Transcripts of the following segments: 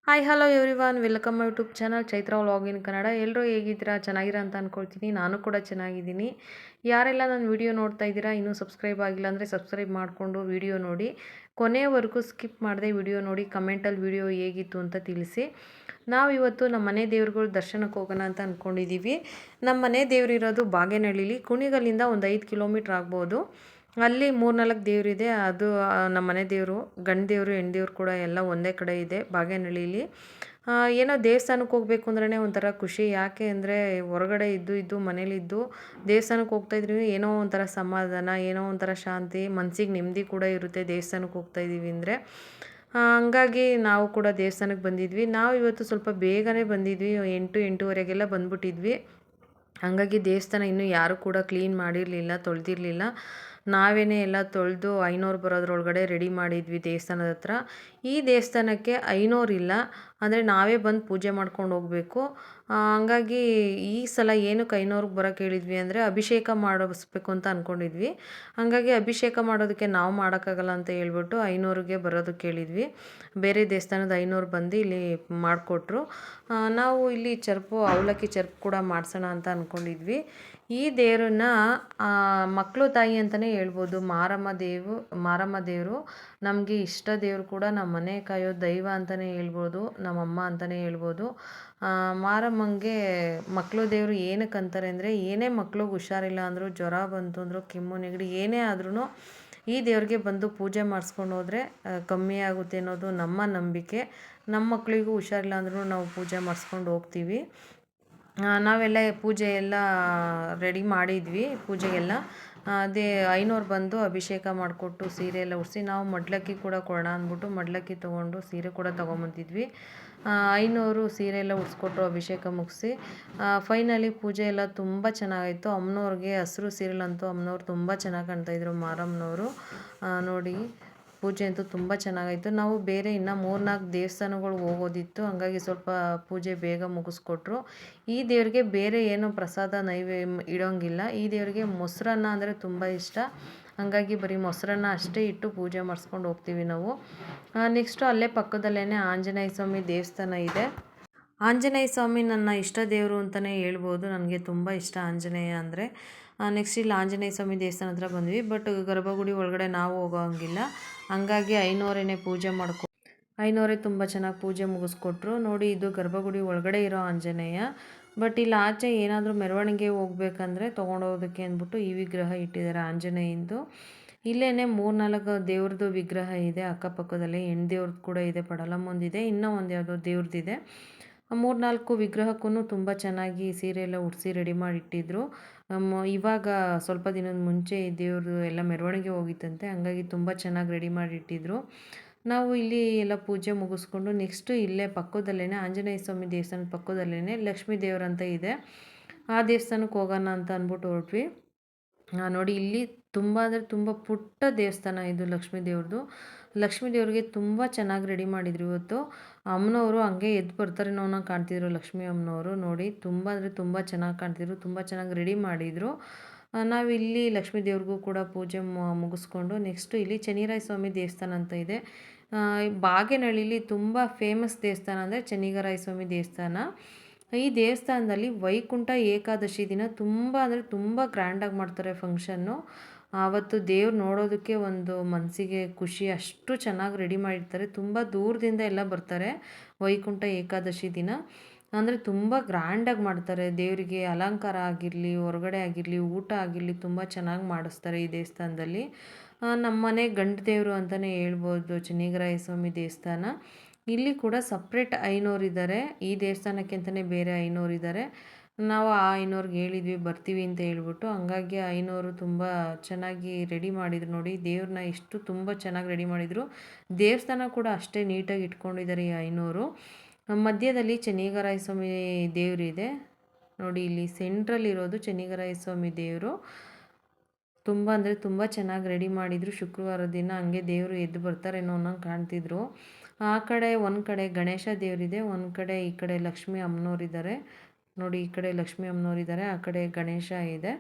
Hi hello everyone welcome YouTube channel Chaitra vlog ಇನ್ ಕನ್ನಡ. ಎಲ್ಲರೂ ಹೇಗಿದ್ದೀರಾ? ಚೆನ್ನಾಗಿರಾ ಅಂತ ಅಂದ್ಕೊಳ್ತೀನಿ. ನಾನು ಕೂಡ ಚೆನ್ನಾಗಿದ್ದೀನಿ. ಯಾರೆಲ್ಲ ನನ್ನ ವಿಡಿಯೋ ನೋಡ್ತಾ ಇದ್ದೀರಾ ಇನ್ನೂ ಸಬ್ಸ್ಕ್ರೈಬ್ ಆಗಿಲ್ಲ ಅಂದರೆ ಸಬ್ಸ್ಕ್ರೈಬ್ ಮಾಡಿಕೊಂಡು ವಿಡಿಯೋ ನೋಡಿ, ಕೊನೆಯವರೆಗೂ ಸ್ಕಿಪ್ ಮಾಡದೆ ವಿಡಿಯೋ ನೋಡಿ, ಕಮೆಂಟಲ್ಲಿ ವಿಡಿಯೋ ಹೇಗಿತ್ತು ಅಂತ ತಿಳಿಸಿ. ನಾವಿವತ್ತು ನಮ್ಮ ಮನೆ ದೇವ್ರುಗಳ ದರ್ಶನಕ್ಕೆ ಹೋಗೋಣ ಅಂತ ಅಂದ್ಕೊಂಡಿದ್ದೀವಿ. ನಮ್ಮ ಮನೆ ದೇವರಿರೋದು ಬಾಗೇನಹಳ್ಳಿಲಿ, ಕುಣಿಗಲ್ಲಿಂದ ಒಂದು 5 ಕಿಲೋಮೀಟ್ರ್ ಆಗ್ಬೋದು. ಅಲ್ಲಿ 3-4 ದೇವರಿದೆ. ಅದು ನಮ್ಮ ಮನೆ ದೇವರು, ಗಂಡು ದೇವರು ಹೆಣ್ಣು ದೇವ್ರು ಕೂಡ ಎಲ್ಲ ಒಂದೇ ಕಡೆ ಇದೆ ಬಾಗೇನಹಳ್ಳಿಲಿ. ಏನೋ ದೇವಸ್ಥಾನಕ್ಕೆ ಹೋಗ್ಬೇಕು ಅಂದ್ರೇ ಒಂಥರ ಖುಷಿ. ಯಾಕೆ ಅಂದರೆ ಹೊರಗಡೆ ಇದ್ದು ಮನೇಲಿದ್ದು ದೇವಸ್ಥಾನಕ್ಕೆ ಹೋಗ್ತಾಯಿದ್ರಿ ಏನೋ ಒಂಥರ ಸಮಾಧಾನ, ಏನೋ ಒಂಥರ ಶಾಂತಿ, ಮನಸ್ಸಿಗೆ ನೆಮ್ಮದಿ ಕೂಡ ಇರುತ್ತೆ ದೇವಸ್ಥಾನಕ್ಕೆ ಹೋಗ್ತಾಯಿದ್ದೀವಿ ಅಂದರೆ. ಹಂಗಾಗಿ ನಾವು ಕೂಡ ದೇವಸ್ಥಾನಕ್ಕೆ ಬಂದಿದ್ವಿ. ನಾವು ಇವತ್ತು ಸ್ವಲ್ಪ ಬೇಗನೆ ಬಂದಿದ್ವಿ, 8-8:30ಗೆಲ್ಲ ಬಂದ್ಬಿಟ್ಟಿದ್ವಿ. ಹಂಗಾಗಿ ದೇವಸ್ಥಾನ ಇನ್ನೂ ಯಾರೂ ಕೂಡ ಕ್ಲೀನ್ ಮಾಡಿರಲಿಲ್ಲ, ತೊಳೆದಿರಲಿಲ್ಲ. ನಾವೇನೇ ಎಲ್ಲ ತೊಳೆದು ಐನೋರು ಬರೋದ್ರೊಳಗಡೆ ರೆಡಿ ಮಾಡಿದ್ವಿ ದೇವಸ್ಥಾನದ ಹತ್ರ. ಈ ದೇವಸ್ಥಾನಕ್ಕೆ ಐನೋರಿಲ್ಲ, ಅಂದರೆ ನಾವೇ ಬಂದು ಪೂಜೆ ಮಾಡ್ಕೊಂಡು ಹೋಗಬೇಕು. ಹಂಗಾಗಿ ಈ ಸಲ ಏನಕ್ಕೆ ಐನೋರ್ಗೆ ಬರೋಕ್ಕೆ ಹೇಳಿದ್ವಿ ಅಂದರೆ ಅಭಿಷೇಕ ಮಾಡಿಸ್ಬೇಕು ಅಂತ ಅಂದ್ಕೊಂಡಿದ್ವಿ. ಹಾಗಾಗಿ ಅಭಿಷೇಕ ಮಾಡೋದಕ್ಕೆ ನಾವು ಮಾಡೋಕ್ಕಾಗಲ್ಲ ಅಂತ ಹೇಳ್ಬಿಟ್ಟು ಐನೋರಿಗೆ ಬರೋದಕ್ಕೆ ಹೇಳಿದ್ವಿ. ಬೇರೆ ದೇವಸ್ಥಾನದ ಐನೋರು ಬಂದು ಇಲ್ಲಿ ಮಾಡಿಕೊಟ್ರು. ನಾವು ಇಲ್ಲಿ ಅವಲಕ್ಕಿ ಚರ್ಪ್ ಕೂಡ ಮಾಡಿಸೋಣ ಅಂತ ಅಂದ್ಕೊಂಡಿದ್ವಿ. ಈ ದೇವ್ರನ್ನ ಮಕ್ಕಳು ತಾಯಿ ಅಂತಲೇ ಹೇಳ್ಬೋದು. ಮಾರಮ್ಮ ದೇವರು ನಮಗೆ ಇಷ್ಟ ದೇವರು ಕೂಡ, ನಮ್ಮ ಮನೆ ಕಾಯೋ ದೈವ ಅಂತಲೇ ಹೇಳ್ಬೋದು, ನಮ್ಮಮ್ಮ ಅಂತಲೇ ಹೇಳ್ಬೋದು. ಮಾರಮ್ಮಂಗೆ ಮಕ್ಕಳು ದೇವರು ಏನಕ್ಕೆ ಅಂತಾರೆ ಅಂದರೆ, ಏನೇ ಮಕ್ಳಿಗೆ ಹುಷಾರಿಲ್ಲ ಅಂದರೂ, ಜ್ವರ ಬಂತು ಅಂದರೂ, ಕೆಮ್ಮು ನೆಗಡಿ ಏನೇ ಆದ್ರೂ ಈ ದೇವ್ರಿಗೆ ಬಂದು ಪೂಜೆ ಮಾಡಿಸ್ಕೊಂಡು ಹೋದರೆ ಕಮ್ಮಿ ಆಗುತ್ತೆ ಅನ್ನೋದು ನಮ್ಮ ನಂಬಿಕೆ. ನಮ್ಮ ಮಕ್ಕಳಿಗೂ ಹುಷಾರಿಲ್ಲ ಅಂದ್ರೂ ನಾವು ಪೂಜೆ ಮಾಡಿಸ್ಕೊಂಡು ಹೋಗ್ತೀವಿ. ನಾವೆಲ್ಲ ಪೂಜೆ ಎಲ್ಲ ರೆಡಿ ಮಾಡಿದ್ವಿ ಪೂಜೆಗೆಲ್ಲ. ಅದೇ ಐನೋರು ಬಂದು ಅಭಿಷೇಕ ಮಾಡಿಕೊಟ್ಟು ಸೀರೆ ಎಲ್ಲ ಉಡಿಸಿ, ನಾವು ಮಡ್ಲಕ್ಕಿ ಕೂಡ ಕೊಡೋಣ ಅಂದ್ಬಿಟ್ಟು ಮಡ್ಲಕ್ಕಿ ತೊಗೊಂಡು ಸೀರೆ ಕೂಡ ತೊಗೊಂಬಂದಿದ್ವಿ. ಐನೋರು ಸೀರೆ ಎಲ್ಲ ಉಡಿಸ್ಕೊಟ್ರು, ಅಭಿಷೇಕ ಮುಗಿಸಿ. ಫೈನಲಿ ಪೂಜೆ ಎಲ್ಲ ತುಂಬ ಚೆನ್ನಾಗಾಯಿತು. ಅಮ್ಮನವ್ರಿಗೆ ಹಸಿರು ಸೀರೆಲಂತೂ ಅಮ್ಮನವ್ರು ತುಂಬ ಚೆನ್ನಾಗಿ ಕಾಣ್ತಾಯಿದ್ರು ಮಾರಮ್ಮನವರು. ನೋಡಿ, ಪೂಜೆ ಅಂತೂ ತುಂಬ ಚೆನ್ನಾಗಾಯಿತು. ನಾವು ಬೇರೆ ಇನ್ನೂ 3-4 ದೇವಸ್ಥಾನಗಳ್ಗೆ ಹೋಗೋದಿತ್ತು, ಹಂಗಾಗಿ ಸ್ವಲ್ಪ ಪೂಜೆ ಬೇಗ ಮುಗಿಸ್ಕೊಟ್ರು. ಈ ದೇವ್ರಿಗೆ ಬೇರೆ ಏನೋ ಪ್ರಸಾದ ಇಡೋಂಗಿಲ್ಲ. ಈ ದೇವ್ರಿಗೆ ಮೊಸರನ್ನ ಅಂದರೆ ತುಂಬ ಇಷ್ಟ. ಹಂಗಾಗಿ ಬರೀ ಮೊಸರನ್ನ ಅಷ್ಟೇ ಇಟ್ಟು ಪೂಜೆ ಮಾಡಿಸ್ಕೊಂಡು ಹೋಗ್ತೀವಿ ನಾವು. ನೆಕ್ಸ್ಟು ಅಲ್ಲೇ ಪಕ್ಕದಲ್ಲೇ ಆಂಜನೇಯ ಸ್ವಾಮಿ ದೇವಸ್ಥಾನ ಇದೆ. ಆಂಜನೇಯ ಸ್ವಾಮಿ ನನ್ನ ಇಷ್ಟ ದೇವರು ಅಂತಲೇ ಹೇಳ್ಬೋದು. ನನಗೆ ತುಂಬ ಇಷ್ಟ ಆಂಜನೇಯ ಅಂದರೆ. ನೆಕ್ಸ್ಟ್ ಇಲ್ಲಿ ಆಂಜನೇಯ ಸ್ವಾಮಿ ದೇವಸ್ಥಾನ ಹತ್ರ ಬಂದ್ವಿ. ಬಟ್ ಗರ್ಭಗುಡಿ ಒಳಗಡೆ ನಾವು ಹೋಗೋಂಗಿಲ್ಲ, ಹಂಗಾಗಿ ಐನೋರೇನೆ ಪೂಜೆ ಐನೋರೇ ತುಂಬ ಚೆನ್ನಾಗಿ ಪೂಜೆ ಮುಗಿಸ್ಕೊಟ್ರು. ನೋಡಿ, ಇದು ಗರ್ಭಗುಡಿ ಒಳಗಡೆ ಇರೋ ಆಂಜನೇಯ. ಬಟ್ ಇಲ್ಲಿ ಆಚೆ ಏನಾದರೂ ಮೆರವಣಿಗೆ ಹೋಗ್ಬೇಕಂದ್ರೆ ತೊಗೊಂಡೋಗೋದಕ್ಕೆ ಅಂದ್ಬಿಟ್ಟು ಈ ವಿಗ್ರಹ ಇಟ್ಟಿದ್ದಾರೆ ಆಂಜನೇಯಂದು. ಇಲ್ಲೇ 3-4 ದೇವ್ರದ್ದು ವಿಗ್ರಹ ಇದೆ ಅಕ್ಕಪಕ್ಕದಲ್ಲಿ. ಹೆಣ್ಣು ದೇವ್ರದ್ದು ಕೂಡ ಇದೆ, ಪಡಲಮ್ಮಂದಿದೆ, ಇನ್ನೂ ಒಂದು ಯಾವುದೋ ದೇವ್ರದ್ದಿದೆ. 3-4 ವಿಗ್ರಹಕ್ಕೂ ತುಂಬ ಚೆನ್ನಾಗಿ ಸೀರೆ ಎಲ್ಲ ಉಡಿಸಿ ರೆಡಿ ಮಾಡಿಟ್ಟಿದ್ರು. ಇವಾಗ ಸ್ವಲ್ಪ ದಿನದ ಮುಂಚೆ ಈ ದೇವ್ರದ್ದು ಎಲ್ಲ ಮೆರವಣಿಗೆ ಹೋಗಿತ್ತಂತೆ, ಹಂಗಾಗಿ ತುಂಬ ಚೆನ್ನಾಗಿ ರೆಡಿ ಮಾಡಿಟ್ಟಿದ್ರು. ನಾವು ಇಲ್ಲಿ ಎಲ್ಲ ಪೂಜೆ ಮುಗಿಸ್ಕೊಂಡು ನೆಕ್ಸ್ಟು ಇಲ್ಲೇ ಪಕ್ಕದಲ್ಲೇ ಆಂಜನೇಯ ಸ್ವಾಮಿ ದೇವಸ್ಥಾನದ ಪಕ್ಕದಲ್ಲೇ ಲಕ್ಷ್ಮೀ ದೇವರಂತ ಇದೆ. ಆ ದೇವಸ್ಥಾನಕ್ಕೆ ಹೋಗೋಣ ಅಂತ ಅಂದ್ಬಿಟ್ಟು ಹೊರಟ್ವಿ. ನೋಡಿ, ಇಲ್ಲಿ ತುಂಬ ಅಂದರೆ ತುಂಬ ಪುಟ್ಟ ದೇವಸ್ಥಾನ ಇದು ಲಕ್ಷ್ಮೀ ದೇವ್ರದ್ದು. ಲಕ್ಷ್ಮೀ ದೇವ್ರಿಗೆ ತುಂಬ ಚೆನ್ನಾಗಿ ರೆಡಿ ಮಾಡಿದ್ರು ಇವತ್ತು. ಅಮ್ಮನವರು ಹಂಗೆ ಎದ್ದು ಬರ್ತಾರೇನೋ ಅನ್ನೋ ಕಾಣ್ತಿದ್ರು ಲಕ್ಷ್ಮೀ ಅಮ್ಮನವರು. ನೋಡಿ, ತುಂಬ ಅಂದರೆ ತುಂಬ ಚೆನ್ನಾಗಿ ಕಾಣ್ತಿದ್ರು, ತುಂಬ ಚೆನ್ನಾಗಿ ರೆಡಿ ಮಾಡಿದರು. ನಾವಿಲ್ಲಿ ಲಕ್ಷ್ಮೀ ದೇವ್ರಿಗೂ ಕೂಡ ಪೂಜೆ ಮುಗಿಸ್ಕೊಂಡು ನೆಕ್ಸ್ಟು ಇಲ್ಲಿ ಚೆನ್ನಿರಾಯ ಸ್ವಾಮಿ ದೇವಸ್ಥಾನ ಅಂತ ಇದೆ. ಬಾಗೇನಹಳ್ಳಿಲಿ ತುಂಬ ಫೇಮಸ್ ದೇವಸ್ಥಾನ ಅಂದರೆ ಚೆನ್ನಿಗರಾಯ ಸ್ವಾಮಿ ದೇವಸ್ಥಾನ. ಈ ದೇವಸ್ಥಾನದಲ್ಲಿ ವೈಕುಂಠ ಏಕಾದಶಿ ದಿನ ತುಂಬ ಅಂದರೆ ತುಂಬ ಗ್ರ್ಯಾಂಡಾಗಿ ಮಾಡ್ತಾರೆ ಫಂಕ್ಷನ್ನು. ಆವತ್ತು ದೇವ್ರು ನೋಡೋದಕ್ಕೆ ಒಂದು ಮನಸ್ಸಿಗೆ ಖುಷಿ, ಅಷ್ಟು ಚೆನ್ನಾಗಿ ರೆಡಿ ಮಾಡಿರ್ತಾರೆ. ತುಂಬ ದೂರದಿಂದ ಎಲ್ಲ ಬರ್ತಾರೆ ವೈಕುಂಠ ಏಕಾದಶಿ ದಿನ. ಅಂದರೆ ತುಂಬ ಗ್ರ್ಯಾಂಡಾಗಿ ಮಾಡ್ತಾರೆ. ದೇವರಿಗೆ ಅಲಂಕಾರ ಆಗಿರಲಿ, ಹೊರಗಡೆ ಆಗಿರಲಿ, ಊಟ ಆಗಿರಲಿ ತುಂಬ ಚೆನ್ನಾಗಿ ಮಾಡಿಸ್ತಾರೆ ಈ ದೇವಸ್ಥಾನದಲ್ಲಿ. ನಮ್ಮ ಮನೆ ಗಂಡು ದೇವರು ಅಂತಲೇ ಹೇಳ್ಬೋದು ಚೆನ್ನಿಗರಾಯ ಸ್ವಾಮಿ ದೇವಸ್ಥಾನ. ಇಲ್ಲಿ ಕೂಡ ಸಪ್ರೇಟ್ ಐನೋರಿದ್ದಾರೆ, ಈ ದೇವಸ್ಥಾನಕ್ಕೆ ಅಂತಲೇ ಬೇರೆ ಐನೋರಿದ್ದಾರೆ. ನಾವು ಆ ಐನೋರ್ಗೆ ಹೇಳಿದ್ವಿ ಬರ್ತೀವಿ ಅಂತ ಹೇಳ್ಬಿಟ್ಟು, ಹಂಗಾಗಿ ಐನೋರು ತುಂಬ ಚೆನ್ನಾಗಿ ರೆಡಿ ಮಾಡಿದ್ರು. ನೋಡಿ, ದೇವ್ರನ್ನ ಎಷ್ಟು ತುಂಬ ಚೆನ್ನಾಗಿ ರೆಡಿ ಮಾಡಿದರು. ದೇವಸ್ಥಾನ ಕೂಡ ಅಷ್ಟೇ ನೀಟಾಗಿ ಇಟ್ಕೊಂಡಿದ್ದಾರೆ ಈ ಐನೋರು. ಮಧ್ಯದಲ್ಲಿ ಚೆನ್ನಿಗರಾಯ ಸ್ವಾಮಿ ದೇವರಿದೆ. ನೋಡಿ, ಇಲ್ಲಿ ಸೆಂಟ್ರಲ್ಲಿ ಇರೋದು ಚೆನ್ನಿಗರಾಯ ಸ್ವಾಮಿ ದೇವರು. ತುಂಬ ಅಂದರೆ ತುಂಬ ಚೆನ್ನಾಗಿ ರೆಡಿ ಮಾಡಿದರು. ಶುಕ್ರವಾರ ದಿನ ಹಂಗೆ ದೇವರು ಎದ್ದು ಬರ್ತಾರೇನೋ ಅನ್ನೋಂಗೆ ಕಾಣ್ತಿದ್ರು. ಆ ಕಡೆ ಒಂದು ಕಡೆ ಗಣೇಶ ದೇವರಿದೆ, ಒಂದು ಕಡೆ ಈ ಕಡೆ ಲಕ್ಷ್ಮೀ ಅಮ್ಮನವರಿದ್ದಾರೆ. ನೋಡಿ, ಈ ಕಡೆ ಲಕ್ಷ್ಮೀ ಅಮ್ಮನವರಿದ್ದಾರೆ, ಆ ಕಡೆ ಗಣೇಶ ಇದೆ,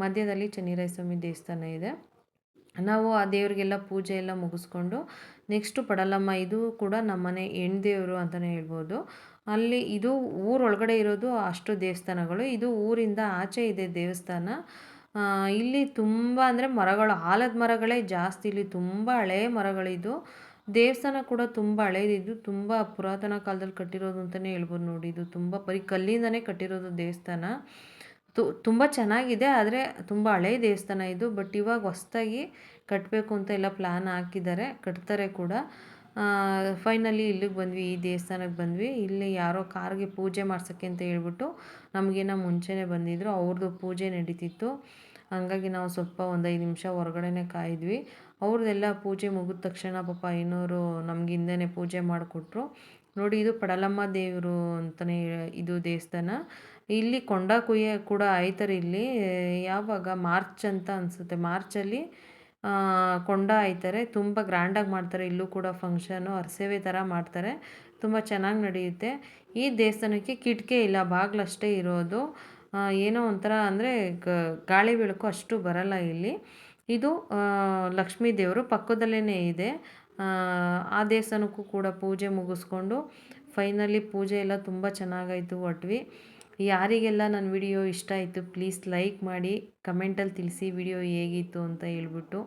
ಮಧ್ಯದಲ್ಲಿ ಚೆನ್ನಿರಾಯ ಸ್ವಾಮಿ ದೇವಸ್ಥಾನ ಇದೆ. ನಾವು ಆ ದೇವರಿಗೆಲ್ಲ ಪೂಜೆ ಎಲ್ಲ ಮುಗಿಸ್ಕೊಂಡು ನೆಕ್ಸ್ಟು ಪಡಲಮ್ಮ, ಇದು ಕೂಡ ನಮ್ಮನೆ ಹೆಣ್ದೇವರು ಅಂತಲೇ ಹೇಳ್ಬೋದು. ಅಲ್ಲಿ ಇದು ಊರೊಳಗಡೆ ಇರೋದು ಅಷ್ಟು ದೇವಸ್ಥಾನಗಳು. ಇದು ಊರಿಂದ ಆಚೆ ಇದೆ ದೇವಸ್ಥಾನ. ಇಲ್ಲಿ ತುಂಬ ಅಂದರೆ ಮರಗಳು, ಆಲದ ಮರಗಳೇ ಜಾಸ್ತಿ. ಇಲ್ಲಿ ತುಂಬ ಹಳೆಯ ಮರಗಳಿದು. ದೇವಸ್ಥಾನ ಕೂಡ ತುಂಬ ಹಳೇದಿದ್ದು, ತುಂಬ ಪುರಾತನ ಕಾಲದಲ್ಲಿ ಕಟ್ಟಿರೋದು ಅಂತಲೇ ಹೇಳ್ಬೋದು. ನೋಡಿ, ಇದು ತುಂಬ ಬರೀ ಕಲ್ಲಿಂದನೇ ಕಟ್ಟಿರೋದು ದೇವಸ್ಥಾನ. ತುಂಬ ಚೆನ್ನಾಗಿದೆ, ಆದರೆ ತುಂಬ ಹಳೆಯ ದೇವಸ್ಥಾನ ಇದು. ಬಟ್ ಇವಾಗ ಹೊಸ್ದಾಗಿ ಕಟ್ಟಬೇಕು ಅಂತ ಎಲ್ಲ ಪ್ಲ್ಯಾನ್ ಹಾಕಿದ್ದಾರೆ, ಕಟ್ತಾರೆ ಕೂಡ. ಫೈನಲಿ ಇಲ್ಲಿಗೆ ಬಂದ್ವಿ, ಈ ದೇವಸ್ಥಾನಕ್ಕೆ ಬಂದ್ವಿ. ಇಲ್ಲಿ ಯಾರೋ ಕಾರ್ಗೆ ಪೂಜೆ ಮಾಡ್ಸೋಕ್ಕೆ ಅಂತ ಹೇಳ್ಬಿಟ್ಟು ನಮಗೇನೋ ಮುಂಚೆನೇ ಬಂದಿದ್ದರು. ಅವ್ರದ್ದು ಪೂಜೆ ನಡೀತಿತ್ತು. ಹಂಗಾಗಿ ನಾವು ಸ್ವಲ್ಪ ಒಂದು 5 ನಿಮಿಷ ಹೊರಗಡೆನೇ ಕಾಯಿದ್ವಿ. ಅವ್ರದ್ದೆಲ್ಲ ಪೂಜೆ ಮುಗಿದ ತಕ್ಷಣ ಪಾಪ ಐನೋರು ನಮ್ಗೆ ಹಿಂದೆನೇ ಪೂಜೆ ಮಾಡಿಕೊಟ್ರು. ನೋಡಿ, ಇದು ಪಡಲಮ್ಮ ದೇವರು ಅಂತಲೇ ಇದು ದೇವಸ್ಥಾನ. ಇಲ್ಲಿ ಕೊಂಡ ಕುಯ್ಯ ಕೂಡ ಆಯ್ತಾರೆ ಇಲ್ಲಿ. ಯಾವಾಗ ಮಾರ್ಚ್ ಅಂತ ಅನಿಸುತ್ತೆ, ಮಾರ್ಚಲ್ಲಿ ಕೊಂಡ ಆಯ್ತಾರೆ. ತುಂಬ ಗ್ರ್ಯಾಂಡಾಗಿ ಮಾಡ್ತಾರೆ. ಇಲ್ಲೂ ಕೂಡ ಫಂಕ್ಷನು ಹರಸೇವೆ ಥರ ಮಾಡ್ತಾರೆ. ತುಂಬ ಚೆನ್ನಾಗಿ ನಡೆಯುತ್ತೆ. ಈ ದೇವಸ್ಥಾನಕ್ಕೆ ಕಿಟಕಿ ಇಲ್ಲ, ಬಾಗಿಲಷ್ಟೇ ಇರೋದು. ಏನೋ ಒಂಥರ ಅಂದರೆ ಗಾಳಿ ಬೆಳಕು ಅಷ್ಟು ಬರಲ್ಲ ಇಲ್ಲಿ. ಇದು ಲಕ್ಷ್ಮೀ ದೇವರು ಪಕ್ಕದಲ್ಲೇ ಇದೆ. ಆ ದೇವಸ್ಥಾನಕ್ಕೂ ಕೂಡ ಪೂಜೆ ಮುಗಿಸ್ಕೊಂಡು ಫೈನಲಿ ಪೂಜೆ ಎಲ್ಲ ತುಂಬ ಚೆನ್ನಾಗಾಯಿತು, ಹೊರಟ್ವಿ. ಯಾರಿಗೆಲ್ಲ ನನ್ನ ವಿಡಿಯೋ ಇಷ್ಟ ಆಯಿತು ಪ್ಲೀಸ್ ಲೈಕ್ ಮಾಡಿ, ಕಮೆಂಟಲ್ಲಿ ತಿಳಿಸಿ ವಿಡಿಯೋ ಹೇಗಿತ್ತು ಅಂತ ಹೇಳ್ಬಿಟ್ಟು.